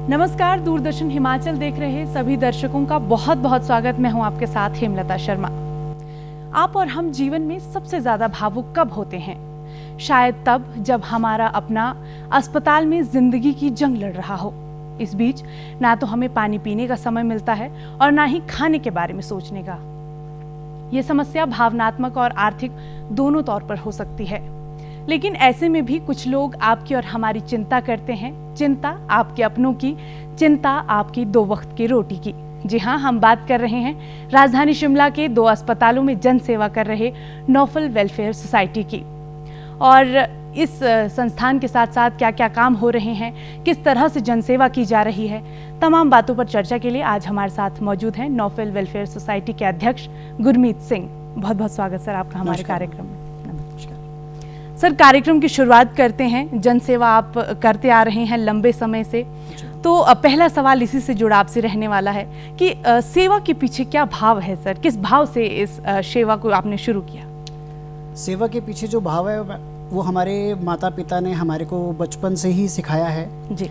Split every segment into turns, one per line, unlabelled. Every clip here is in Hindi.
नमस्कार, दूरदर्शन हिमाचल देख रहे सभी दर्शकों का बहुत बहुत स्वागत। मैं हूं आपके साथ हेमलता शर्मा। आप और हम जीवन में सबसे ज्यादा भावुक कब होते हैं? शायद तब जब हमारा अपना अस्पताल में जिंदगी की जंग लड़ रहा हो। इस बीच ना तो हमें पानी पीने का समय मिलता है और ना ही खाने के बारे में सोचने का। ये समस्या भावनात्मक और आर्थिक दोनों तौर पर हो सकती है, लेकिन ऐसे में भी कुछ लोग आपकी और हमारी चिंता करते हैं। चिंता आपके अपनों की, चिंता आपकी 2 वक्त की रोटी की। जी हाँ, हम बात कर रहे हैं राजधानी शिमला के 2 अस्पतालों में जन सेवा कर रहे नौफल वेलफेयर सोसाइटी की। और इस संस्थान के साथ साथ क्या क्या काम हो रहे हैं, किस तरह से जनसेवा की जा रही है, तमाम बातों पर चर्चा के लिए आज हमारे साथ मौजूद हैं नौफल वेलफेयर सोसाइटी के अध्यक्ष गुरमीत सिंह। बहुत बहुत स्वागत सर आपका हमारे कार्यक्रम में। सर, कार्यक्रम की शुरुआत करते हैं। जनसेवा आप करते आ रहे हैं लंबे समय से, तो पहला सवाल इसी से जुड़ा आपसे रहने वाला है कि सेवा के पीछे क्या भाव है सर? किस भाव से इस सेवा को आपने शुरू किया?
सेवा के पीछे जो भाव है वो हमारे माता पिता ने हमारे को बचपन से ही सिखाया है
जी।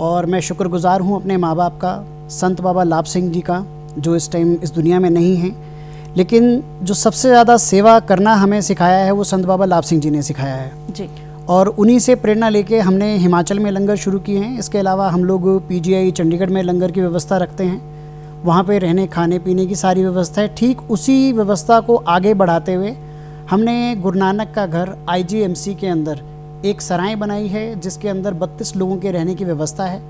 और मैं शुक्रगुजार हूँ अपने माँ बाप का, संत बाबा लाभ सिंह जी का, जो इस टाइम इस दुनिया में नहीं हैं, लेकिन जो सबसे ज़्यादा सेवा करना हमें सिखाया है वो संत बाबा लाभ सिंह जी ने सिखाया है
जी।
और उन्हीं से प्रेरणा लेके हमने हिमाचल में लंगर शुरू किए हैं। इसके अलावा हम लोग पीजीआई चंडीगढ़ में लंगर की व्यवस्था रखते हैं। वहाँ पे रहने खाने पीने की सारी व्यवस्था है। ठीक उसी व्यवस्था को आगे बढ़ाते हुए हमने गुरु नानक का घर आईजीएमसी के अंदर एक सराय बनाई है, जिसके अंदर 32 लोगों के रहने की व्यवस्था है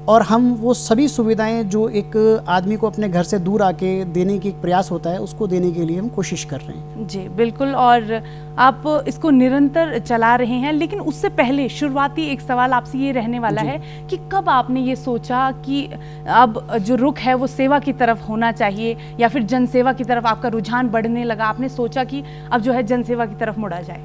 और हम वो सभी सुविधाएं जो एक आदमी को अपने घर से दूर आके देने की एक प्रयास होता है, उसको देने के लिए हम कोशिश कर रहे हैं।
जी बिल्कुल, और आप इसको निरंतर चला रहे हैं, लेकिन उससे पहले शुरुआती एक सवाल आपसे ये रहने वाला है कि कब आपने ये सोचा कि अब जो रुख है वो सेवा की तरफ होना चाहिए, या फिर जनसेवा की तरफ आपका रुझान बढ़ने लगा, आपने सोचा कि अब जो है जनसेवा की तरफ मुड़ा जाए?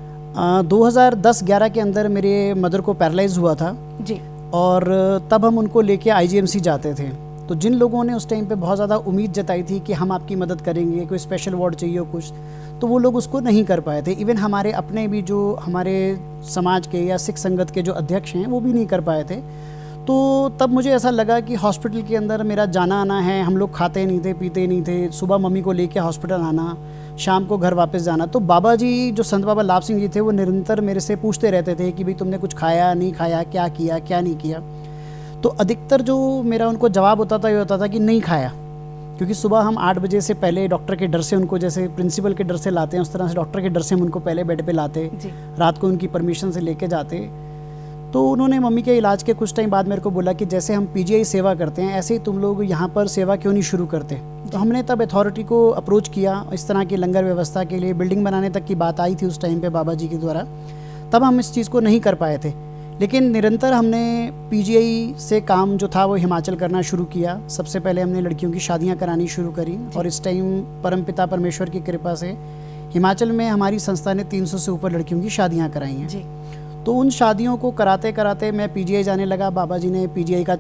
2010-11 के अंदर मेरे मदर को पैरालाइज हुआ था
जी,
और तब हम उनको लेके आईजीएमसी जाते थे। तो जिन लोगों ने उस टाइम पे बहुत ज़्यादा उम्मीद जताई थी कि हम आपकी मदद करेंगे, कोई स्पेशल वार्ड चाहिए हो कुछ, तो वो लोग उसको नहीं कर पाए थे। इवन हमारे अपने भी जो हमारे समाज के या सिख संगत के जो अध्यक्ष हैं वो भी नहीं कर पाए थे। तो तब मुझे ऐसा लगा कि हॉस्पिटल के अंदर मेरा जाना आना है, हम लोग खाते नहीं थे, पीते नहीं थे, सुबह मम्मी को लेके हॉस्पिटल आना, शाम को घर वापस जाना। तो बाबा जी, जो संत बाबा लाभ सिंह जी थे, वो निरंतर मेरे से पूछते रहते थे कि भाई तुमने कुछ खाया नहीं खाया, क्या किया क्या नहीं किया। तो अधिकतर जो मेरा उनको जवाब होता था ये होता था कि नहीं खाया, क्योंकि सुबह हम 8 बजे से पहले डॉक्टर के डर से उनको, जैसे प्रिंसिपल के डर से लाते हैं उस तरह से डॉक्टर के डर से हम उनको पहले बेड पे लाते, रात को उनकी परमिशन से लेके जाते। तो उन्होंने मम्मी के इलाज के कुछ टाइम बाद मेरे को बोला कि जैसे हम पीजीआई सेवा करते हैं ऐसे ही तुम लोग यहाँ पर सेवा क्यों नहीं शुरू करते। तो हमने तब अथॉरिटी को अप्रोच किया इस तरह की लंगर व्यवस्था के लिए। बिल्डिंग बनाने तक की बात आई थी उस टाइम पे बाबा जी के द्वारा, तब हम इस चीज़ को नहीं कर पाए थे। लेकिन निरंतर हमने पीजीआई से काम जो था वो हिमाचल करना शुरू किया। सबसे पहले हमने लड़कियों की शादियाँ करानी शुरू करी और इस टाइम परमपिता परमेश्वर की कृपा से हिमाचल में हमारी संस्था ने 300 से ऊपर लड़कियों की शादियाँ कराई हैं। तो उन शादियों को कराते कराते मैं पीजीआई जाने लगा। बाबा जी ने पीजीआई का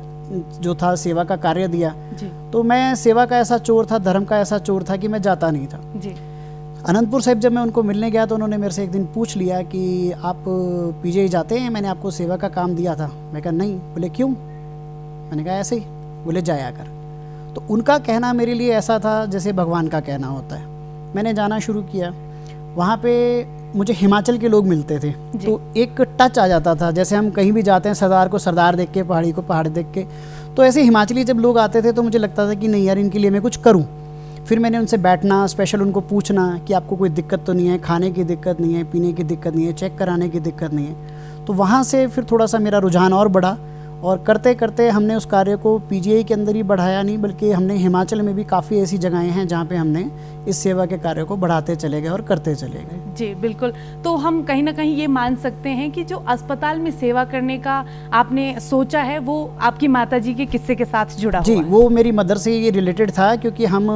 जो था सेवा का कार्य दिया जी। तो मैं सेवा का ऐसा चोर था, धर्म का ऐसा चोर था कि मैं जाता नहीं था जी। अनंतपुर साहिब जब मैं उनको मिलने गया तो उन्होंने मेरे से एक दिन पूछ लिया कि आप पीजीआई जाते हैं, मैंने आपको सेवा का काम दिया था। मैं कहा नहीं। बोले क्यों? मैंने कहा ऐसे ही। बोले जाया कर। तो उनका कहना मेरे लिए ऐसा था जैसे भगवान का कहना होता है। मैंने जाना शुरू किया। वहाँ पे मुझे हिमाचल के लोग मिलते थे, तो एक टच आ जाता था। जैसे हम कहीं भी जाते हैं, सरदार को सरदार देख के, पहाड़ी को पहाड़ देख के, तो ऐसे हिमाचली जब लोग आते थे तो मुझे लगता था कि नहीं यार, इनके लिए मैं कुछ करूं। फिर मैंने उनसे बैठना, स्पेशल उनको पूछना कि आपको कोई दिक्कत तो नहीं है, खाने की दिक्कत नहीं है, पीने की दिक्कत नहीं है, चेक कराने की दिक्कत नहीं है। तो वहाँ से फिर थोड़ा सा मेरा रुझान और बढ़ा और करते करते हमने उस कार्य को पीजीआई के अंदर ही बढ़ाया नहीं, बल्कि हमने हिमाचल में भी काफ़ी ऐसी जगहें हैं जहाँ पे हमने इस सेवा के कार्य को बढ़ाते चले गए और करते चले गए।
जी बिल्कुल। तो हम कहीं ना कहीं ये मान सकते हैं कि जो अस्पताल में सेवा करने का आपने सोचा है वो आपकी माताजी के किस्से के साथ जुड़ा हुआ है?
वो मेरी मदर से ये रिलेटेड था, क्योंकि हम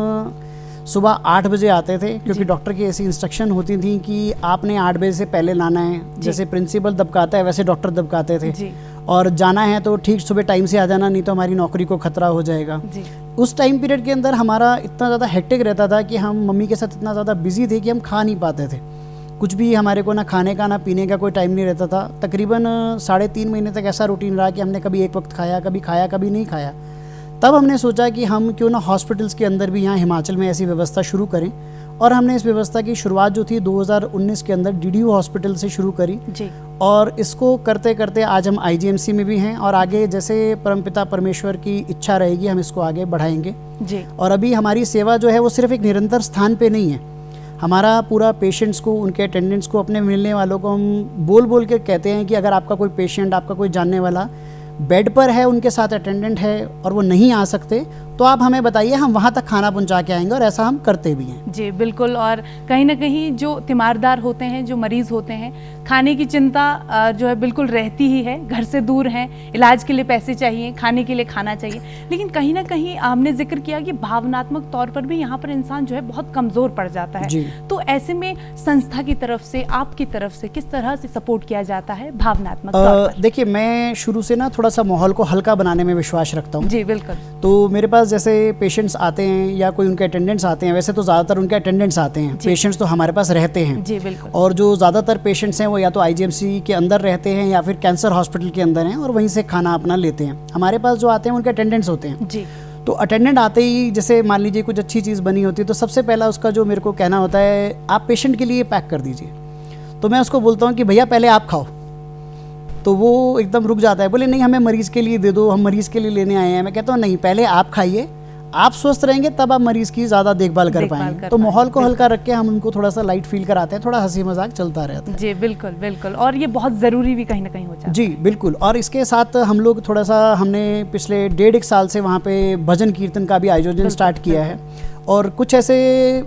सुबह 8 बजे आते थे, क्योंकि डॉक्टर की ऐसी इंस्ट्रक्शन होती थी कि आपने 8 बजे से पहले लाना है। जैसे प्रिंसिपल दबकाता है वैसे डॉक्टर दबकाते थे जी। और जाना है तो ठीक सुबह टाइम से आ जाना, नहीं तो हमारी नौकरी को खतरा हो जाएगा जी। उस टाइम पीरियड के अंदर हमारा इतना ज़्यादा हेक्टिक रहता था कि हम मम्मी के साथ इतना ज़्यादा बिजी थे कि हम खा नहीं पाते थे। कुछ भी हमारे को ना खाने का ना पीने का कोई टाइम नहीं रहता था। तकरीबन 3.5 महीने तक ऐसा रूटीन रहा कि हमने कभी एक वक्त खाया, कभी नहीं खाया। तब हमने सोचा कि हम क्यों ना हॉस्पिटल्स के अंदर भी यहाँ हिमाचल में ऐसी व्यवस्था शुरू करें, और हमने इस व्यवस्था की शुरुआत जो थी 2019 के अंदर DDU हॉस्पिटल से शुरू करी
जी।
और इसको करते करते आज हम IGMC में भी हैं, और आगे जैसे परमपिता परमेश्वर की इच्छा रहेगी हम इसको आगे बढ़ाएंगे
जी।
और अभी हमारी सेवा जो है वो सिर्फ एक निरंतर स्थान पे नहीं है। हमारा पूरा पेशेंट्स को, उनके अटेंडेंट्स को, अपने मिलने वालों को हम बोल बोल के कहते हैं कि अगर आपका कोई पेशेंट, आपका कोई जानने वाला बेड पर है, उनके साथ अटेंडेंट है और वो नहीं आ सकते, तो आप हमें बताइए, हम वहाँ तक खाना पहुँचा के आएंगे, और ऐसा हम करते भी हैं।
जी बिल्कुल। और कहीं ना कहीं जो तीमारदार होते हैं, जो मरीज़ होते हैं, खाने की चिंता जो है बिल्कुल रहती ही है। घर से दूर हैं, इलाज के लिए पैसे चाहिए, खाने के लिए खाना चाहिए, लेकिन कहीं ना कहीं हमने जिक्र किया कि भावनात्मक तौर पर भी यहाँ पर इंसान जो है बहुत कमज़ोर पड़ जाता है। तो ऐसे में संस्था की तरफ से, आपकी तरफ से किस तरह से सपोर्ट किया जाता है भावनात्मक तौर पर?
देखिए, मैं शुरू से ना थोड़ा सा माहौल को हल्का बनाने में विश्वास रखता हूँ।
जी बिल्कुल।
तो मेरे पास जैसे पेशेंट्स आते हैं या कोई उनके अटेंडेंट्स आते हैं, वैसे तो ज़्यादातर उनके अटेंडेंट्स आते हैं, पेशेंट्स तो हमारे पास रहते हैं।
जी बिल्कुल।
और जो ज़्यादातर पेशेंट्स हैं वो या तो IGMC के अंदर रहते हैं या फिर कैंसर हॉस्पिटल के अंदर हैं, और वहीं से खाना अपना लेते हैं। हमारे पास जो आते हैं उनके अटेंडेंट्स होते हैं।
जी।
तो अटेंडेंट आते ही, जैसे मान लीजिए कुछ अच्छी चीज़ बनी होती है, तो सबसे पहला उसका जो मेरे को कहना होता है, आप पेशेंट के लिए पैक कर दीजिए। तो मैं उसको बोलता हूँ कि भैया पहले आप खाओ। तो वो एकदम रुक जाता है, बोले नहीं हमें मरीज़ के लिए दे दो, हम मरीज़ के लिए लेने आए हैं। मैं कहता हूँ नहीं, पहले आप खाइए, आप स्वस्थ रहेंगे तब आप मरीज़ की ज़्यादा देखभाल कर पाएंगे। तो माहौल को हल्का रख के हम उनको थोड़ा सा लाइट फील कराते हैं, थोड़ा हंसी मजाक चलता रहता है।
जी बिल्कुल बिल्कुल। और ये बहुत ज़रूरी भी कहीं ना कहीं हो जाता है।
जी बिल्कुल। और इसके साथ हम लोग थोड़ा सा, हमने पिछले 1.5 साल से वहाँ पे भजन कीर्तन का भी आयोजन स्टार्ट किया है, और कुछ ऐसे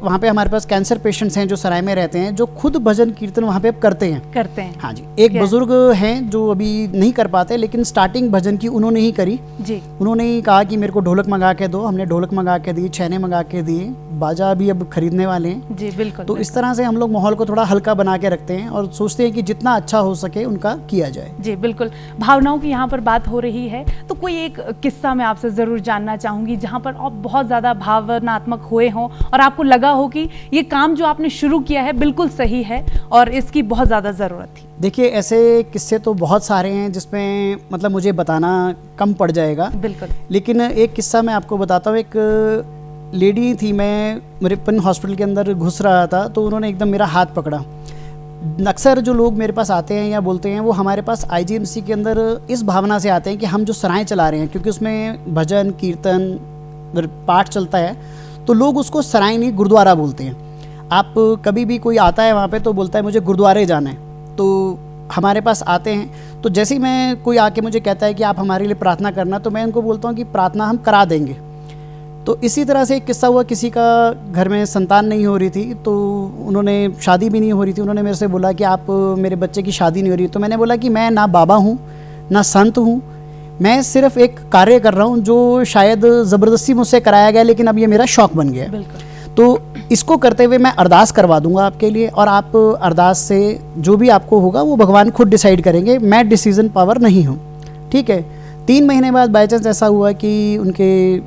वहाँ पे हमारे पास कैंसर पेशेंट्स हैं जो सराय में रहते हैं, जो खुद भजन कीर्तन वहाँ पे करते हैं। हाँ जी। एक बुजुर्ग हैं जो अभी नहीं कर पाते, लेकिन स्टार्टिंग भजन की उन्होंने ही करी जी। उन्होंने ही कहा कि मेरे को ढोलक मंगा के दो, हमने ढोलक मंगा के दी, छैने मंगा के दिए, बाजा भी अब खरीदने वाले हैं। जी बिल्कुल। तो इस तरह से हम लोग माहौल को थोड़ा हल्का बना के रखते हैं और सोचते हैं कि जितना अच्छा हो सके उनका किया जाए।
जी बिल्कुल। भावनाओं की यहाँ पर बात हो रही है, तो कोई एक किस्सा मैं आपसे ज़रूर जानना चाहूँगी जहाँ पर आप बहुत ज़्यादा भावनात्मक हुए हों और आपको लगा हो कि ये काम जो आपने शुरू किया है बिल्कुल सही है और इसकी बहुत ज़्यादा ज़रूरत थी।
देखिए, ऐसे किस्से तो बहुत सारे हैं जिसमें मतलब मुझे बताना कम पड़ जाएगा। बिल्कुल। लेकिन एक किस्सा मैं आपको बताता हूँ। एक लेडी थी, मैं मरियप्पन हॉस्पिटल के अंदर घुस रहा था, तो उन्होंने एकदम मेरा हाथ पकड़ा। अक्सर जो लोग मेरे पास आते हैं या बोलते हैं, वो हमारे पास IGMC के अंदर इस भावना से आते हैं कि हम जो सराय चला रहे हैं, क्योंकि उसमें भजन कीर्तन पाठ चलता है, तो लोग उसको सराय नहीं गुरुद्वारा बोलते हैं। आप कभी भी कोई आता है वहाँ पे तो बोलता है मुझे गुरुद्वारे जाना है, तो हमारे पास आते हैं। तो जैसे ही मैं, कोई आके मुझे कहता है कि आप हमारे लिए प्रार्थना करना, तो मैं उनको बोलता हूँ कि प्रार्थना हम करा देंगे। तो इसी तरह से एक किस्सा हुआ, किसी का घर में संतान नहीं हो रही थी, तो उन्होंने, शादी भी नहीं हो रही थी, उन्होंने मेरे से बोला कि आप, मेरे बच्चे की शादी नहीं हो रही। तो मैंने बोला कि मैं ना बाबा हूँ ना संत हूँ, मैं सिर्फ एक कार्य कर रहा हूँ जो शायद ज़बरदस्ती मुझसे कराया गया, लेकिन अब ये मेरा शौक़ बन गया। तो इसको करते हुए मैं अरदास करवा दूंगा आपके लिए, और आप अरदास से जो भी आपको होगा वो भगवान खुद डिसाइड करेंगे, मैं डिसीजन पावर नहीं हूँ। ठीक है। 3 महीने बाद बाई चांस ऐसा हुआ कि उनके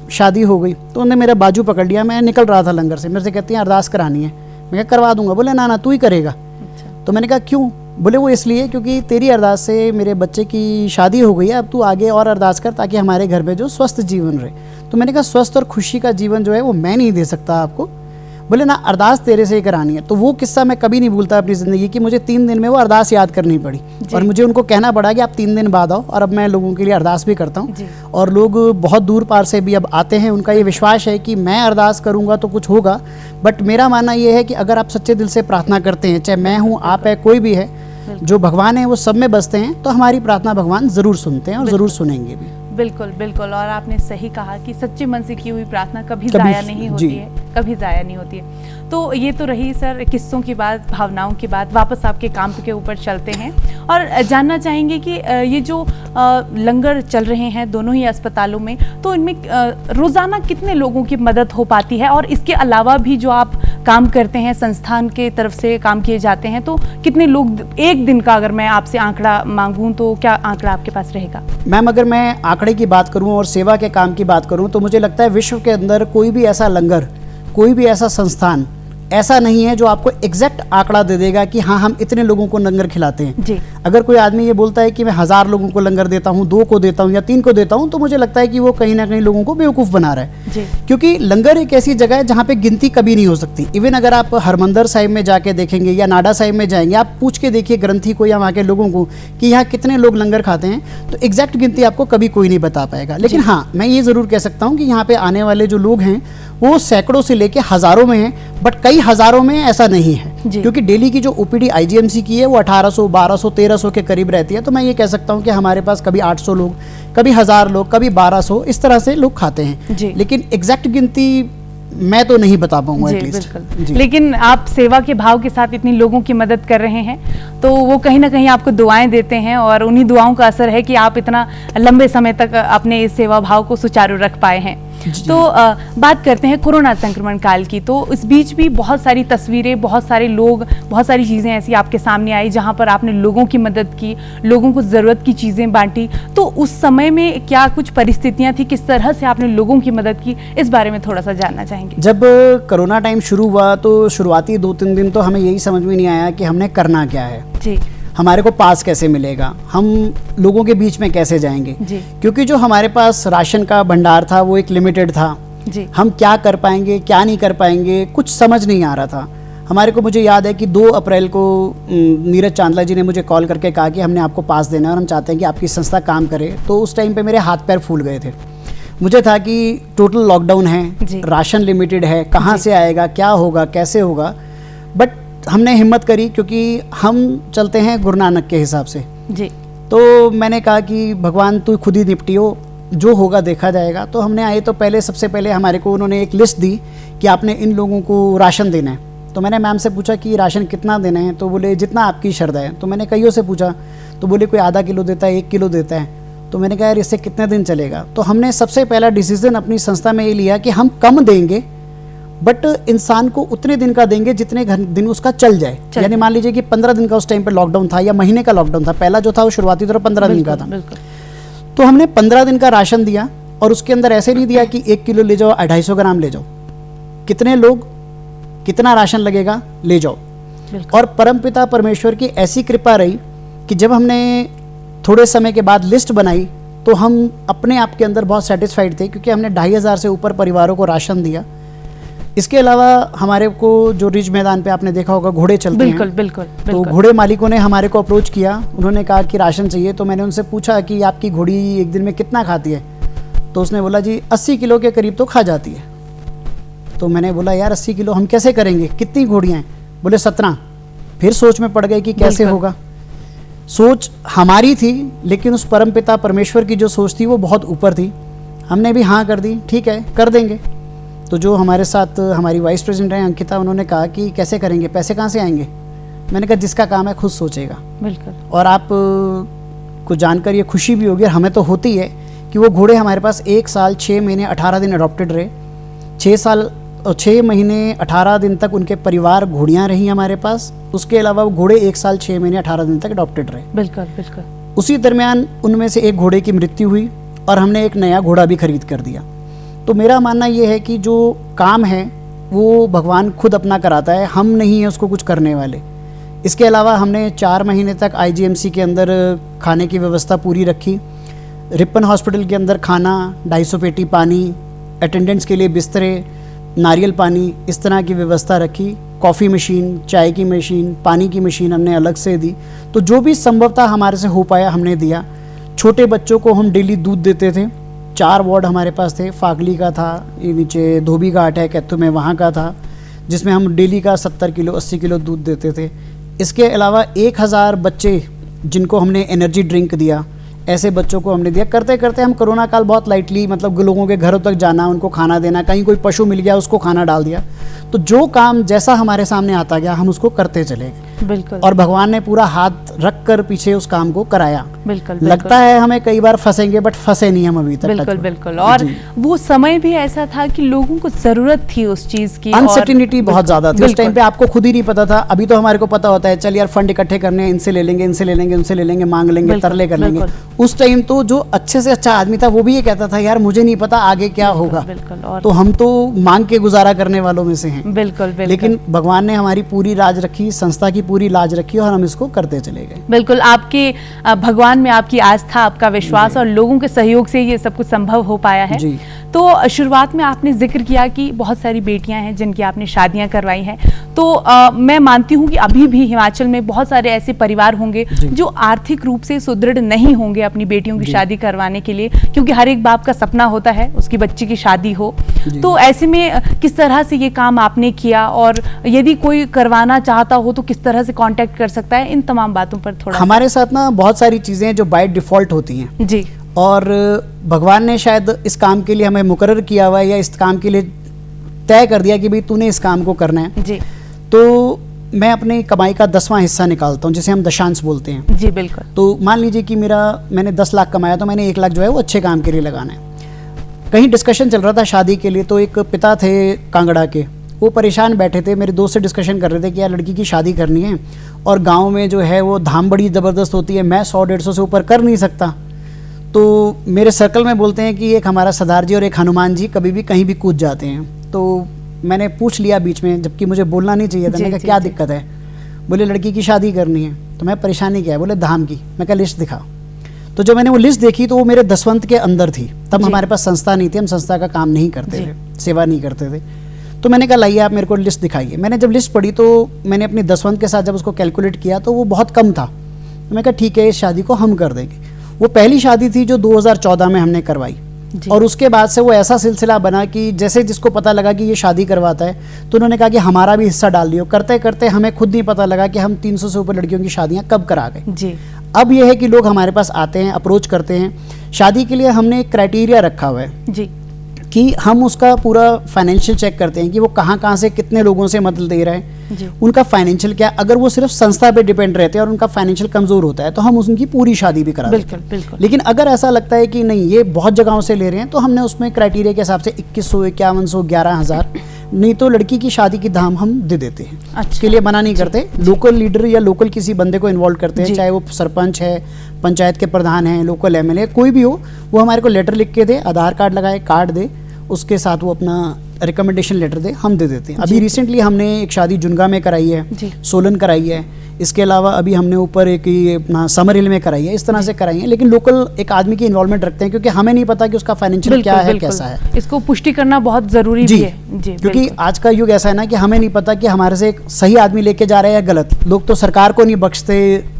शादी हो गई, तो उन्होंने मेरा बाजू पकड़ लिया। मैं निकल रहा था लंगर से, मेरे से कहती हैं अरदास करानी है। मैं कहा करवा दूंगा। बोले ना ना तू ही करेगा। तो मैंने कहा क्यों? बोले वो इसलिए क्योंकि तेरी अरदास से मेरे बच्चे की शादी हो गई है, अब तू आगे और अरदास कर ताकि हमारे घर में जो स्वस्थ जीवन रहे। तो मैंने कहा स्वस्थ और खुशी का जीवन जो है वो मैं नहीं दे सकता आपको। बोले ना अरदास तेरे से ही करानी है। तो वो किस्सा मैं कभी नहीं भूलता अपनी ज़िंदगी की। मुझे 3 दिन में वो अरदास याद करनी पड़ी और मुझे उनको कहना पड़ा कि आप 3 दिन बाद आओ, और अब मैं लोगों के लिए अरदास भी करता हूँ। और लोग बहुत दूर पार से भी अब आते हैं, उनका ये विश्वास है कि मैं अरदास करूँगा तो कुछ होगा। बट मेरा मानना ये है कि अगर आप सच्चे दिल से प्रार्थना करते हैं, चाहे मैं हूँ, आप है, कोई भी है, जो भगवान है वो सब में बसते हैं, तो हमारी प्रार्थना भगवान ज़रूर सुनते हैं और ज़रूर सुनेंगे भी।
बिल्कुल बिल्कुल। और आपने सही कहा कि सच्चे मन से की हुई प्रार्थना कभी ज़ाया नहीं होती है, कभी ज़ाया नहीं होती है। तो ये तो रही सर किस्सों की बात, भावनाओं की बात। वापस आपके काम के ऊपर चलते हैं और जानना चाहेंगे कि ये जो लंगर चल रहे हैं दोनों ही अस्पतालों में, तो इनमें रोज़ाना कितने लोगों की मदद हो पाती है? और इसके अलावा भी जो आप काम करते हैं, संस्थान के तरफ से काम किए जाते हैं, तो कितने लोग एक दिन का, अगर मैं आपसे आंकड़ा मांगूं तो क्या आंकड़ा आपके पास रहेगा?
मैम, अगर मैं आंकड़े की बात करूं और सेवा के काम की बात करूं, तो मुझे लगता है विश्व के अंदर कोई भी ऐसा लंगर, कोई भी ऐसा संस्थान ऐसा नहीं है जो आपको एग्जैक्ट आंकड़ा दे देगा कि हाँ हम इतने लोगों को लंगर खिलाते हैं
जी।
अगर कोई आदमी ये बोलता है कि मैं 1000 लोगों को लंगर देता हूँ, 2 को देता हूँ या 3 को देता हूँ, तो मुझे लगता है कि वो कहीं ना कहीं लोगों को बेवकूफ़ बना रहा है
जी।
क्योंकि लंगर एक ऐसी जगह है जहाँ पे गिनती कभी नहीं हो सकती। इवन अगर आप हरमंदर साहिब में जाके देखेंगे या नाडा साहिब में जाएंगे, आप पूछ के देखिए ग्रंथी को या वहाँ के लोगों को कि यहाँ कितने लोग लंगर खाते हैं, तो एग्जैक्ट गिनती आपको कभी कोई नहीं बता पाएगा। लेकिन हाँ, मैं ये ज़रूर कह सकता हूँ कि यहाँ पे आने वाले जो लोग हैं वो सैकड़ों से लेके हज़ारों में हैं, बट कई हज़ारों में ऐसा नहीं है क्योंकि डेली की जो ओपीडी आईजीएमसी की है वो 1800, 1200, 1300 के करीब रहती है। तो मैं ये कह सकता हूँ कि हमारे पास कभी 800 लोग, कभी 1000 लोग, कभी 1200, इस तरह से लोग खाते हैं। लेकिन एग्जैक्ट गिनती मैं तो नहीं बता पाऊंगा एटलीस्ट।
लेकिन आप सेवा के भाव के साथ इतनी लोगों की मदद कर रहे हैं तो वो कहीं ना कहीं आपको दुआएं देते हैं और उन्हीं दुआओं का असर है कि आप इतना लंबे समय तक अपने इस सेवा भाव को सुचारू रख पाए हैं। तो बात करते हैं कोरोना संक्रमण काल की। तो इस बीच भी बहुत सारी तस्वीरें, बहुत सारे लोग, बहुत सारी चीज़ें ऐसी आपके सामने आई जहां पर आपने लोगों की मदद की, लोगों को ज़रूरत की चीज़ें बांटी। तो उस समय में क्या कुछ परिस्थितियां थी, किस तरह से आपने लोगों की मदद की, इस बारे में थोड़ा सा जानना चाहेंगे।
जब कोरोना टाइम शुरू हुआ तो शुरुआती 2-3 दिन तो हमें यही समझ में नहीं आया कि हमने करना क्या है
जी।
हमारे को पास कैसे मिलेगा, हम लोगों के बीच में कैसे जाएंगे
जी।
क्योंकि जो हमारे पास राशन का भंडार था वो एक लिमिटेड था
जी।
हम क्या कर पाएंगे क्या नहीं कर पाएंगे कुछ समझ नहीं आ रहा था हमारे को। मुझे याद है कि 2 अप्रैल को नीरज चांदला जी ने मुझे कॉल करके कहा कि हमने आपको पास देना है और हम चाहते हैं कि आपकी संस्था काम करे। तो उस टाइम पे मेरे हाथ पैर फूल गए थे। मुझे था कि टोटल लॉकडाउन है, राशन लिमिटेड है, कहाँ से आएगा, क्या होगा, कैसे होगा। बट हमने हिम्मत करी क्योंकि हम चलते हैं गुरु नानक के हिसाब से
जी।
तो मैंने कहा कि भगवान तू खुद ही निपटियो, जो होगा देखा जाएगा। तो हमने आए तो सबसे पहले हमारे को उन्होंने एक लिस्ट दी कि आपने इन लोगों को राशन देना है। तो मैंने मैम से पूछा कि राशन कितना देना है, तो बोले जितना आपकी श्रद्धा है। तो मैंने कईयों से पूछा तो बोले कोई आधा किलो देता है, 1 किलो देता है। तो मैंने कहा यार इससे कितने दिन चलेगा। तो हमने सबसे पहला डिसीजन अपनी संस्था में ये लिया कि हम कम देंगे बट इंसान को उतने दिन का देंगे जितने दिन उसका चल जाए। यानी मान लीजिए कि 15 दिन का उस टाइम पे लॉकडाउन था या महीने का लॉकडाउन था। पहला जो था वो शुरुआती तौर 15 दिन का था। तो हमने 15 दिन का राशन दिया और उसके अंदर ऐसे नहीं दिया कि 1 किलो ले जाओ, 250 ग्राम ले जाओ, कितने लोग कितना राशन लगेगा ले जाओ। और परमपिता परमेश्वर की ऐसी कृपा रही कि जब हमने थोड़े समय के बाद लिस्ट बनाई तो हम अपने आप के अंदर बहुत सेटिस्फाइड थे क्योंकि हमने 2500 से ऊपर परिवारों को राशन दिया। इसके अलावा हमारे को जो रिज मैदान पे आपने देखा होगा घोड़े चलते हैं।
बिल्कुल।
तो घोड़े मालिकों ने हमारे को अप्रोच किया, उन्होंने कहा कि राशन चाहिए। तो मैंने उनसे पूछा कि आपकी घोड़ी एक दिन में कितना खाती है। तो उसने बोला जी 80 किलो के करीब तो खा जाती है। तो मैंने बोला यार 80 किलो हम कैसे करेंगे, कितनी घोड़ियाँ हैं? बोले 17। फिर सोच में पड़ गए कि कैसे होगा। सोच हमारी थी लेकिन उस परमपिता परमेश्वर की जो सोच थी वो बहुत ऊपर थी। हमने भी हाँ कर दी, ठीक है कर देंगे। तो जो हमारे साथ हमारी वाइस प्रेसिडेंट हैं अंकिता, उन्होंने कहा कि कैसे करेंगे, पैसे कहाँ से आएंगे? मैंने कहा जिसका काम है खुद सोचेगा।
बिल्कुल। और
आप को जानकर ये खुशी भी होगी, हमें तो होती है कि वो घोड़े हमारे पास 1 साल 6 महीने 18 दिन अडॉप्टेड रहे। 6 महीने 18 दिन तक उनके परिवार घोड़ियाँ रही हमारे पास। उसके अलावा वो घोड़े 1 साल 6 महीने 18 दिन तक अडॉप्टेड रहे।
बिल्कुल।
उसी दरमियान उनमें से एक घोड़े की मृत्यु हुई और हमने एक नया घोड़ा भी खरीद कर दिया। तो मेरा मानना ये है कि जो काम है वो भगवान खुद अपना कराता है, हम नहीं है उसको कुछ करने वाले। इसके अलावा हमने 4 महीने तक आईजीएमसी के अंदर खाने की व्यवस्था पूरी रखी। रिपन हॉस्पिटल के अंदर खाना, 250 पेटी पानी, अटेंडेंट्स के लिए बिस्तरे, नारियल पानी, इस तरह की व्यवस्था रखी। कॉफ़ी मशीन, चाय की मशीन, पानी की मशीन हमने अलग से दी। तो जो भी संभवतः हमारे से हो पाया हमने दिया। छोटे बच्चों को हम डेली दूध देते थे। 4 वार्ड हमारे पास थे। फागली का था, ये नीचे धोबी घाट है कैथू में, वहाँ का था, जिसमें हम डेली का 70 किलो 80 किलो दूध देते थे। इसके अलावा 1000 बच्चे जिनको हमने एनर्जी ड्रिंक दिया, ऐसे बच्चों को हमने दिया। करते करते हम कोरोना काल बहुत लाइटली, मतलब लोगों के घरों तक जाना, उनको खाना देना, कहीं कोई पशु मिल गया उसको खाना डाल दिया। तो जो काम जैसा हमारे सामने आता गया हम उसको करते चले गए।
बिल्कुल।
और भगवान ने पूरा हाथ रख कर पीछे उस काम को कराया।
बिल्कुल,
लगता है हमें कई बार फंसेंगे, बट फंसे नहीं हम अभी तक।
बिल्कुल बिल्कुल। और वो समय भी ऐसा था कि लोगों को जरूरत थी उस चीज की,
अनसर्टिनिटी बहुत ज्यादा थी उस टाइम पे, आपको खुद ही नहीं पता था। अभी तो हमारे को पता होता है, चल यार फंड इकट्ठे करने हैं, इनसे ले लेंगे, इनसे ले लेंगे, उनसे ले लेंगे, मांग लेंगे, तरले कर लेंगे। उस टाइम तो जो अच्छे से अच्छा आदमी था वो भी ये कहता था यार मुझे नहीं पता आगे क्या होगा। तो हम तो मांग के गुजारा करने वालों में से हैं।
बिल्कुल।
लेकिन भगवान ने हमारी पूरी राज रखी, संस्था की पूरी लाज रखी और हम इसको करते चले गए।
बिल्कुल, आपके भगवान में आपकी आस्था, आपका विश्वास और लोगों के सहयोग से ये सब कुछ संभव हो पाया है।
जी।
तो शुरुआत में आपने जिक्र किया कि बहुत सारी बेटियां हैं जिनकी आपने शादियां करवाई हैं। तो मैं मानती हूं कि अभी भी हिमाचल में बहुत सारे ऐसे परिवार होंगे जो आर्थिक रूप से सुदृढ़ नहीं होंगे अपनी बेटियों की शादी करवाने के लिए, क्योंकि हर एक बाप का सपना होता है उसकी बच्ची की शादी हो। तो ऐसे में किस तरह से ये काम आपने किया, और यदि कोई करवाना चाहता हो तो किस तरह से कांटेक्ट कर सकता है, इन तमाम बातों पर थोड़ा।
हमारे साथ ना बहुत सारी चीजें जो बाय डिफॉल्ट होती हैं
जी,
और भगवान ने शायद इस काम के लिए हमें मुकर्रर किया हुआ है या इस काम के लिए तय कर दिया कि भाई तूने इस काम को करना है।
जी।
तो मैं अपनी कमाई का 10वां हिस्सा निकालता हूँ, जिसे हम दशांश बोलते हैं।
जी बिल्कुल।
तो मान लीजिए कि मैंने 10 लाख कमाया, तो मैंने 1 लाख जो है वो अच्छे काम के लिए लगाना है। कहीं डिस्कशन चल रहा था शादी के लिए, तो एक पिता थे कांगड़ा के, वो परेशान बैठे थे, मेरे दोस्त से डिस्कशन कर रहे थे कि यार लड़की की शादी करनी है और गाँव में जो है वो धाम बड़ी ज़बरदस्त होती है, मैं 100-150 से ऊपर कर नहीं सकता। तो मेरे सर्कल में बोलते हैं कि एक हमारा सरदार जी और एक हनुमान जी कभी भी कहीं भी कूद जाते हैं। तो मैंने पूछ लिया बीच में, जबकि मुझे बोलना नहीं चाहिए था। मैंने कहा क्या दिक्कत है? बोले लड़की की शादी करनी है। तो मैं परेशानी क्या है? बोले धाम की। मैं कहा लिस्ट दिखाओ। तो जब मैंने वो लिस्ट देखी तो वो मेरे दसवंत के अंदर थी। तब हमारे पास संस्था नहीं थी, हम संस्था का काम नहीं करते थे, सेवा नहीं करते थे। तो मैंने कहा लाइए आप मेरे को लिस्ट दिखाइए। मैंने जब लिस्ट पढ़ी तो मैंने अपनी दसवंत के साथ जब उसको कैलकुलेट किया तो वो बहुत कम था। तो मैं कहा ठीक है, इस शादी को हम कर देंगे। वो पहली शादी थी जो 2014 में हमने करवाई, और उसके बाद से वो ऐसा सिलसिला बना कि जैसे जिसको पता लगा कि ये शादी करवाता है तो उन्होंने कहा कि हमारा भी हिस्सा डाल दियो। करते करते हमें खुद नहीं पता लगा कि हम 300 से ऊपर लड़कियों की शादियां कब करा गए।
जी।
अब ये है कि लोग हमारे पास आते हैं, अप्रोच करते हैं। शादी के लिए हमने एक क्राइटेरिया रखा हुआ है
जी,
कि हम उसका पूरा फाइनेंशियल चेक करते हैं कि वो कहाँ से कितने लोगों से मदद ले रहे हैं, उनका फाइनेंशियल क्या। अगर वो सिर्फ संस्था पे डिपेंड रहते हैं और उनका फाइनेंशियल कमजोर होता है तो हम उनकी पूरी शादी भी करा देते हैं।
बिल्कुल।
लेकिन अगर ऐसा लगता है कि नहीं ये बहुत जगहों से ले रहे हैं तो हमने उसमें क्राइटेरिया के हिसाब से 2100, 5100, 11,000, नहीं तो लड़की की शादी की धाम हम दे देते हैं।
अच्छा।
उसके लिए मना नहीं करते। लोकल लीडर या लोकल किसी बंदे को इन्वॉल्व करते हैं, चाहे वो सरपंच है, पंचायत के प्रधान हैं, लोकल एमएलए, कोई भी हो, वो हमारे को लेटर लिख के दे, आधार कार्ड लगाए, कार्ड दे, उसके साथ वो अपना रिकमेंडेशन लेटर दे, हम दे देते हैं। अभी रिसेंटली हमने एक शादी जुनगा में कराई है, सोलन कराई है, इसके अलावा अभी हमने ऊपर एक अपना समर हिल में कराई है। इस तरह से कराई है, लेकिन लोकल एक आदमी की इन्वॉल्वमेंट रखते हैं क्योंकि हमें नहीं पता कि उसका फाइनेंशियल क्या है, कैसा है।
इसको पुष्टि करना बहुत जरूरी भी है। जी,
क्योंकि आज का युग ऐसा है ना कि हमें नहीं पता कि हमारे से एक सही आदमी लेके जा रहा है या गलत। लोग तो सरकार को नहीं बख्शते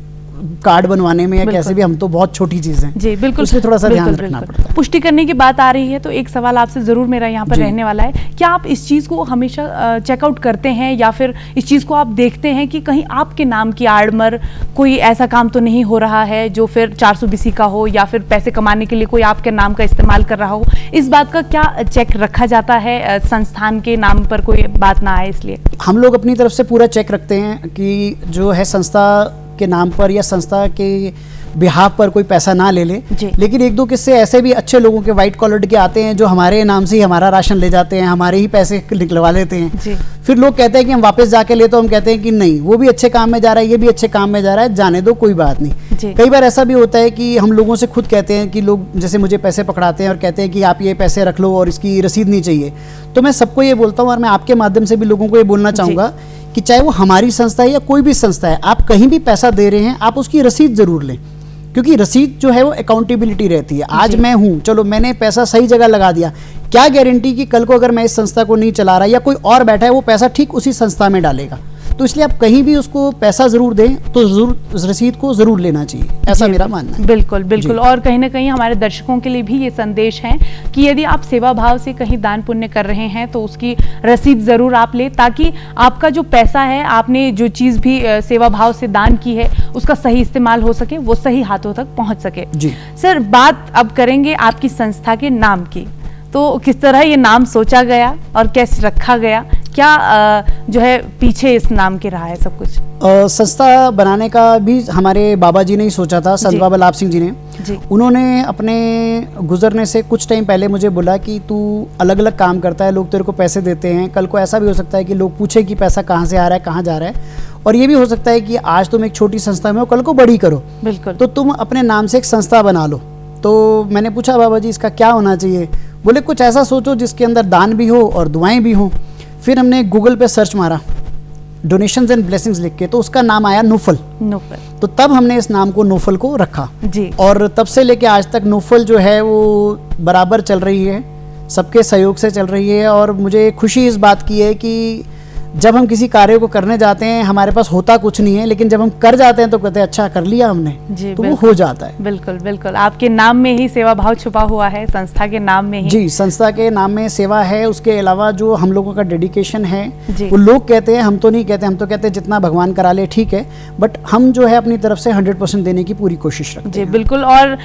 कार्ड बनवाने में या कैसे भी, हम तो बहुत छोटी चीज है।
जी बिल्कुल,
इसलिए थोड़ा सा ध्यान रखना पड़ता है।
पुष्टि करने की बात आ रही है तो एक सवाल आपसे जरूर मेरा यहाँ पर रहने वाला है, क्या आप इस चीज को हमेशा चेकआउट करते हैं या फिर इस चीज को आप देखते हैं कि कहीं आपके नाम की आड़मर कोई ऐसा काम तो नहीं हो रहा है जो फिर 420 का हो या फिर पैसे कमाने के लिए कोई आपके नाम का इस्तेमाल कर रहा हो? इस बात का क्या चेक रखा जाता है, संस्थान के नाम पर कोई बात ना आए इसलिए?
हम लोग अपनी तरफ से पूरा चेक रखते हैं कि जो है संस्था के नाम पर या संस्था के बिहाफ पर कोई पैसा ना ले ले। लेकिन एक दो किस्से ऐसे भी अच्छे लोगों के व्हाइट कॉलर के आते हैं जो हमारे नाम से ही हमारा राशन ले जाते हैं, हमारे ही पैसे निकलवा लेते हैं। फिर लोग कहते हैं कि हम वापस जाके ले, तो हम कहते हैं कि नहीं, वो भी अच्छे काम में जा रहा है, ये भी अच्छे काम में जा रहा है, जाने दो, कोई बात नहीं। कई बार ऐसा भी होता है कि हम लोगों से खुद कहते हैं कि लोग जैसे मुझे पैसे पकड़ाते हैं और कहते हैं कि आप ये पैसे रख लो और इसकी रसीद नहीं चाहिए, तो मैं सबको ये बोलता हूँ और मैं आपके माध्यम से भी लोगों को ये बोलना चाहूँगा कि चाहे वो हमारी संस्था है या कोई भी संस्था है, आप कहीं भी पैसा दे रहे हैं आप उसकी रसीद जरूर लें, क्योंकि रसीद जो है वो अकाउंटेबिलिटी रहती है। आज मैं हूँ, चलो मैंने पैसा सही जगह लगा दिया, क्या गारंटी कि कल को अगर मैं इस संस्था को नहीं चला रहा या कोई और बैठा है वो पैसा ठीक उसी संस्था में डालेगा। तो इसलिए आप कहीं भी उसको पैसा जरूर दें तो जरूर रसीद को जरूर लेना चाहिए, ऐसा मेरा मानना है।
बिल्कुल बिल्कुल। और कहीं ना कहीं हमारे दर्शकों के लिए भी ये संदेश है कि यदि आप सेवा भाव से कहीं दान पुण्य कर रहे हैं तो उसकी रसीद जरूर आप लें, ताकि आपका जो पैसा है, आपने जो चीज भी सेवा भाव से दान की है, उसका सही इस्तेमाल हो सके, वो सही हाथों तक पहुंच सके। सर, बात अब करेंगे आपकी संस्था के नाम की। तो किस तरह ये नाम सोचा गया और कैसे रखा गया, क्या जो है पीछे इस नाम के रहा है सब कुछ?
संस्था बनाने का भी हमारे बाबा जी ने ही सोचा था, संत
जी।
बाबा लाभ सिंह जी ने।
जी।
उन्होंने अपने गुजरने से कुछ टाइम पहले मुझे बोला कि तू अलग अलग काम करता है, लोग तेरे को पैसे देते हैं, कल को ऐसा भी हो सकता है कि लोग पूछे कि पैसा कहाँ से आ रहा है, कहाँ जा रहा है, और ये भी हो सकता है कि आज तुम एक छोटी संस्था में हो, कल को बड़ी करो,
बिल्कुल।
तो तुम अपने नाम से एक संस्था बना लो। तो मैंने पूछा बाबा जी इसका क्या होना चाहिए? बोले कुछ ऐसा सोचो जिसके अंदर दान भी हो और दुआएं भी हो। फिर हमने गूगल पे सर्च मारा डोनेशंस एंड ब्लेसिंग्स लिख के, तो उसका नाम आया नूफल।
नूफल।
तो तब हमने इस नाम को नूफल को रखा
जी।
और तब से लेके आज तक नूफल जो है वो बराबर चल रही है, सबके सहयोग से चल रही है। और मुझे खुशी इस बात की है कि जब हम किसी कार्य को करने जाते हैं हमारे पास होता कुछ नहीं है, लेकिन जब हम कर जाते हैं तो कहते हैं अच्छा कर लिया हमने,
जी,
तो वो हो जाता है।
बिल्कुल बिल्कुल, आपके नाम में ही सेवा भाव छुपा हुआ है, संस्था के नाम में ही।
जी, संस्था के नाम में सेवा है। उसके अलावा जो हम लोगों का डेडिकेशन है
जी।
वो लोग कहते हैं, हम तो नहीं कहते, हम तो कहते हैं जितना भगवान करा ले ठीक है, बट हम जो है अपनी तरफ से 100% देने की पूरी कोशिश रखते
जी
हैं।
बिल्कुल। और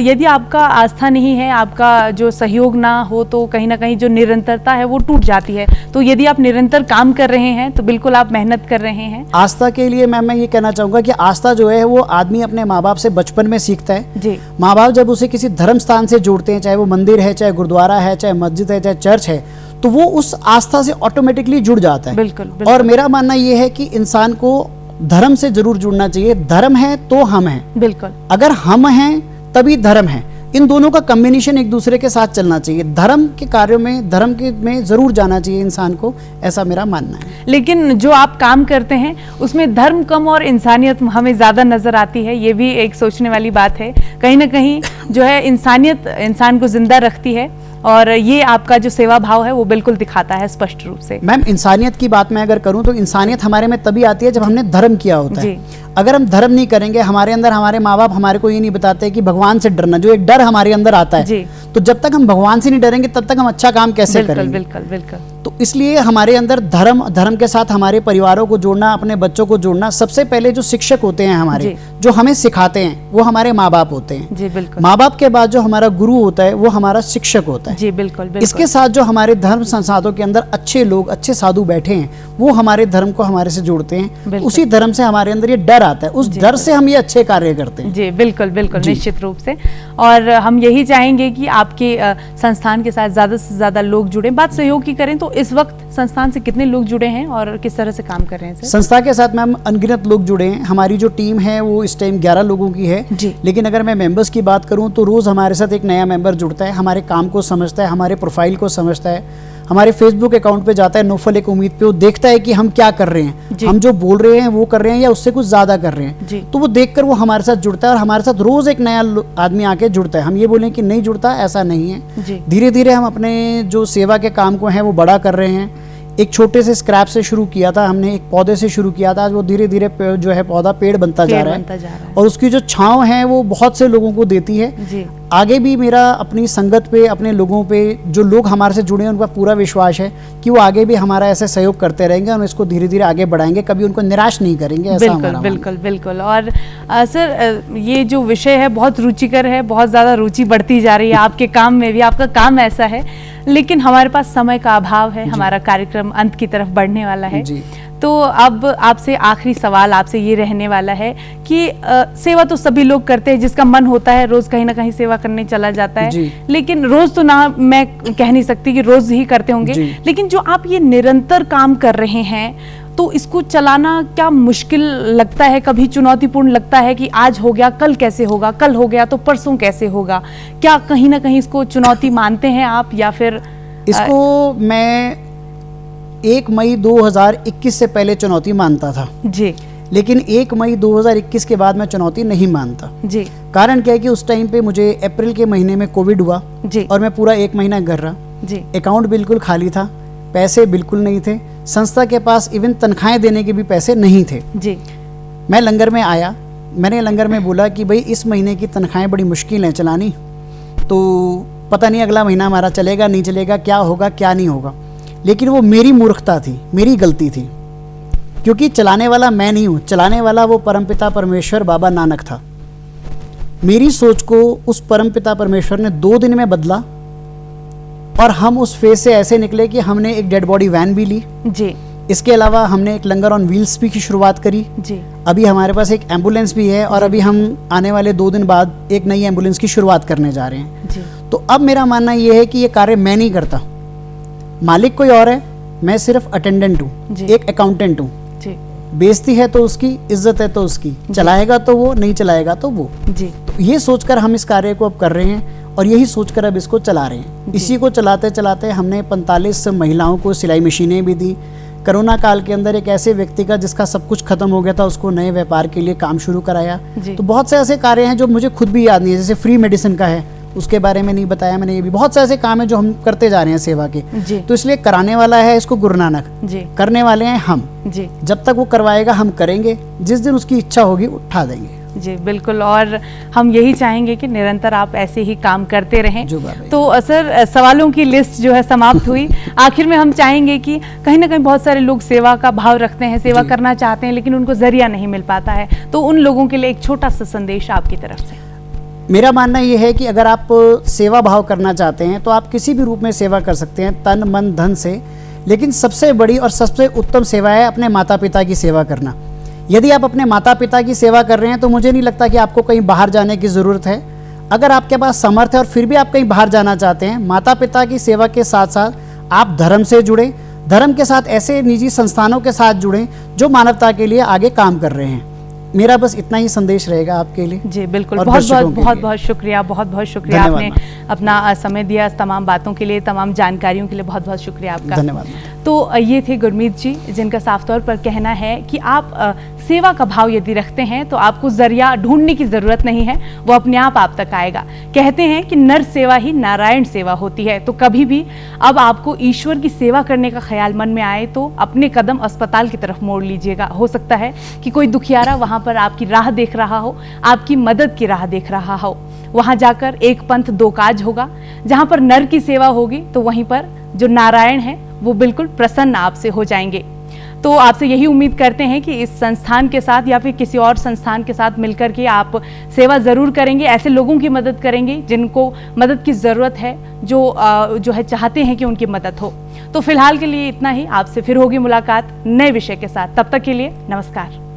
यदि आपका आस्था नहीं है, आपका जो सहयोग ना हो, तो कहीं ना कहीं जो निरंतरता है वो टूट जाती है। तो यदि आप निरंतर काम कर रहे हैं तो बिल्कुल आप मेहनत कर रहे हैं।
आस्था के लिए मैं ये कहना चाहूँगा कि आस्था जो है वो आदमी अपने माँ बाप से बचपन में सीखता है।
जी।
माँ बाप जब उसे किसी धर्म स्थान से जोड़ते हैं, चाहे वो मंदिर है, चाहे गुरुद्वारा है, चाहे मस्जिद है, चाहे चर्च है, तो वो उस आस्था से ऑटोमेटिकली जुड़ जाता है।
बिल्कुल, बिल्कुल।
और मेरा मानना ये है कि इंसान को धर्म से जरूर जुड़ना चाहिए। धर्म है तो हम हैं,
बिल्कुल।
अगर हम हैं तभी धर्म है। इन दोनों का कॉम्बिनेशन एक दूसरे के साथ चलना चाहिए। धर्म के कार्यों में, धर्म के में जरूर जाना चाहिए इंसान को, ऐसा मेरा मानना है।
लेकिन जो आप काम करते हैं उसमें धर्म कम और इंसानियत हमें ज़्यादा नज़र आती है, ये भी एक सोचने वाली बात है। कहीं ना कहीं जो है इंसानियत इंसान को जिंदा रखती है, और ये आपका जो सेवा भाव है वो बिल्कुल दिखाता है स्पष्ट रूप से।
मैम, इंसानियत की बात मैं अगर करूं तो इंसानियत हमारे में तभी आती है जब हमने धर्म किया होता है। अगर हम धर्म नहीं करेंगे, हमारे अंदर हमारे माँ बाप हमारे को ये नहीं बताते कि भगवान से डरना, जो एक डर हमारे अंदर आता है, तो जब तक हम भगवान से नहीं डरेंगे तब तक हम अच्छा काम कैसे करेंगे?
बिल्कुल बिल्कुल।
तो इसलिए हमारे अंदर धर्म के साथ हमारे परिवारों को जोड़ना, अपने बच्चों को जोड़ना। सबसे पहले जो शिक्षक होते हैं हमारे, जो हमें सिखाते हैं, वो हमारे माँ बाप होते हैं।
जी बिल्कुल।
माँ बाप के बाद जो हमारा गुरु होता है वो हमारा शिक्षक होता है।
जी बिल्कुल।
इसके साथ जो हमारे धर्म संस्थानों के अंदर अच्छे लोग, अच्छे साधु बैठे हैं, वो हमारे धर्म को हमारे से जोड़ते हैं। उसी धर्म से हमारे अंदर ये डर आता है, उस डर से हम ये अच्छे कार्य करते हैं।
जी बिल्कुल बिल्कुल, निश्चित रूप से। और हम यही चाहेंगे कि आपके संस्थान के साथ ज़्यादा से ज़्यादा लोग जुड़े। बात सहयोग की करें तो इस वक्त संस्थान से कितने लोग जुड़े हैं और किस तरह से काम कर रहे हैं सर?
संस्था के साथ मैम अनगिनत लोग जुड़े हैं। हमारी जो टीम है वो इस टाइम 11 लोगों की है
जी।
लेकिन अगर मैं मेंबर्स की बात करूं तो रोज़ हमारे साथ एक नया मेंबर जुड़ता है, हमारे काम को समझता है, हमारे प्रोफाइल को समझता है, हमारे फेसबुक अकाउंट पे जाता है नूफल एक उम्मीद पे, वो देखता है कि हम क्या कर रहे हैं, हम जो बोल रहे हैं वो कर रहे हैं या उससे कुछ ज़्यादा कर रहे हैं। तो वो देखकर वो हमारे साथ जुड़ता है और हमारे साथ रोज़ एक नया आदमी आके जुड़ता है। हम ये बोलें कि नहीं जुड़ता, ऐसा नहीं है। धीरे धीरे हम अपने जो सेवा के काम को हैं वो बड़ा कर रहे हैं। एक छोटे से स्क्रैप से शुरू किया था हमने, एक पौधे से शुरू किया था, वो धीरे धीरे जो है पौधा पेड़ बनता जा रहा है और उसकी जो छांव है वो बहुत से लोगों को देती है। आगे भी मेरा अपनी संगत पे, अपने लोगों पे, जो लोग हमारे से जुड़े हैं उनका पूरा विश्वास है कि वो आगे भी हमारा ऐसे सहयोग करते रहेंगे और इसको धीरे धीरे आगे बढ़ाएंगे, कभी उनको निराश नहीं करेंगे। ऐसा
बिल्कुल बिल्कुल बिल्कुल। और सर ये जो विषय है बहुत रुचिकर है, बहुत ज़्यादा रुचि बढ़ती जा रही है आपके काम में भी। आपका काम ऐसा है, लेकिन हमारे पास समय का अभाव है, हमारा कार्यक्रम अंत की तरफ बढ़ने वाला है। तो अब आपसे आखिरी सवाल आपसे ये रहने वाला है कि सेवा तो सभी लोग करते हैं, जिसका मन होता है रोज कहीं ना कहीं सेवा करने चला जाता है, लेकिन रोज तो ना मैं कह नहीं सकती कि रोज ही करते होंगे, लेकिन जो आप ये निरंतर काम कर रहे हैं तो इसको चलाना क्या मुश्किल लगता है? कभी चुनौतीपूर्ण लगता है कि आज हो गया कल कैसे होगा, कल हो गया तो परसों कैसे होगा? क्या कहीं ना कहीं इसको चुनौती मानते हैं आप, या फिर
इसको मैं 1 मई 2021 से पहले चुनौती मानता था
जी,
लेकिन 1 मई 2021 के बाद मैं चुनौती नहीं मानता
जी।
कारण क्या है कि उस टाइम पे मुझे अप्रैल के महीने में कोविड हुआ
जी,
और मैं पूरा 1 महीना घर रहा
जी।
अकाउंट बिल्कुल खाली था, पैसे बिल्कुल नहीं थे, संस्था के पास इवन तनख्वाहें देने के भी पैसे नहीं थे
जी।
मैं लंगर में आया, मैंने लंगर में बोला कि भाई इस महीने की तनख्वाहें बड़ी मुश्किल हैं चलानी, तो पता नहीं अगला महीना हमारा चलेगा नहीं चलेगा, क्या होगा क्या नहीं होगा। लेकिन वो मेरी मूर्खता थी, मेरी गलती थी, क्योंकि चलाने वाला मैं नहीं हूँ, चलाने वाला वो परमपिता परमेश्वर बाबा नानक था। मेरी सोच को उस परमपिता परमेश्वर ने 2 दिन में बदला और हम उस फेज से ऐसे निकले कि हमने एक डेड बॉडी वैन भी ली
जी
इसके अलावा हमने एक लंगर ऑन व्हील्स भी की शुरुआत करी
जी
अभी हमारे पास एक एम्बुलेंस भी है और अभी हम आने वाले 2 दिन बाद एक नई एम्बुलेंस की शुरुआत करने जा रहे हैं
जी
तो अब मेरा मानना ये है कि ये कार्य मैं नहीं करता मालिक कोई और है मैं सिर्फ अटेंडेंट हूँ
जी।
एक अकाउंटेंट हूँ
जी
बेइज्जती है तो उसकी इज्जत है तो उसकी चलाएगा तो वो नहीं चलाएगा तो वो
जी
तो ये सोचकर हम इस कार्य को अब कर रहे हैं और यही सोचकर अब इसको चला रहे हैं इसी को चलाते चलाते हमने 45 महिलाओं को सिलाई मशीनें भी दी कोरोना काल के अंदर एक ऐसे व्यक्ति का जिसका सब कुछ खत्म हो गया था उसको नए व्यापार के लिए काम शुरू कराया
जी।
तो बहुत से ऐसे कार्य हैं जो मुझे खुद भी याद नहीं है जैसे फ्री मेडिसिन का है उसके बारे में नहीं बताया मैंने ये भी बहुत से ऐसे काम है जो हम करते जा रहे हैं सेवा के
जी
तो इसलिए कराने वाला है इसको गुरु नानक
जी
करने वाले हैं हम
जी
जब तक वो करवाएगा हम करेंगे जिस दिन उसकी इच्छा होगी उठा देंगे
जी बिल्कुल और हम यही चाहेंगे कि निरंतर आप ऐसे ही काम करते रहें
जो बात है।
तो सर सवालों की लिस्ट जो है समाप्त हुई आखिर में हम चाहेंगे कि कहीं ना कहीं बहुत सारे लोग सेवा का भाव रखते हैं सेवा
जी।
करना चाहते हैं लेकिन उनको जरिया नहीं मिल पाता है तो उन लोगों के लिए एक छोटा सा संदेश आपकी तरफ से
मेरा मानना ये है कि अगर आप सेवा भाव करना चाहते हैं तो आप किसी भी रूप में सेवा कर सकते हैं तन मन धन से लेकिन सबसे बड़ी और सबसे उत्तम सेवा है अपने माता पिता की सेवा करना यदि आप अपने माता पिता की सेवा कर रहे हैं तो मुझे नहीं लगता कि आपको कहीं बाहर जाने की ज़रूरत है अगर आपके पास समर्थ है और फिर भी आप कहीं बाहर जाना चाहते हैं माता पिता की सेवा के साथ साथ आप धर्म से जुड़ें धर्म के साथ ऐसे निजी संस्थानों के साथ जुड़ें जो मानवता के लिए आगे काम कर रहे हैं मेरा बस इतना ही संदेश रहेगा आपके लिए
जी बिल्कुल
और
बहुत
दर्शकों
बहुत
के
बहुत
लिए।
बहुत शुक्रिया
धन्यवाद
आपने अपना समय दिया इस तमाम बातों के लिए तमाम जानकारियों के लिए बहुत बहुत शुक्रिया आपका
धन्यवाद
तो ये थे गुरमीत जी जिनका साफ तौर पर कहना है कि आप सेवा का भाव यदि रखते हैं तो आपको जरिया ढूंढने की जरूरत नहीं है वो अपने आप तक आएगा कहते हैं कि नर सेवा ही नारायण सेवा होती है तो कभी भी अब आपको ईश्वर की सेवा करने का ख्याल मन में आए तो अपने कदम अस्पताल की तरफ मोड़ लीजिएगा हो सकता है कि कोई दुखियारा वहां पर आपकी राह देख रहा हो आपकी मदद की राह देख रहा हो वहां जाकर एक पंथ दो काज होगा जहां पर नर की सेवा होगी तो वहीं पर जो नारायण है वो बिल्कुल प्रसन्न आपसे हो जाएंगे तो आपसे यही उम्मीद करते हैं कि इस संस्थान के साथ या फिर किसी और संस्थान के साथ मिलकर के आप सेवा जरूर करेंगे ऐसे लोगों की मदद करेंगे जिनको मदद की ज़रूरत है जो है चाहते हैं कि उनकी मदद हो तो फिलहाल के लिए इतना ही आपसे फिर होगी मुलाकात नए विषय के साथ तब तक के लिए नमस्कार।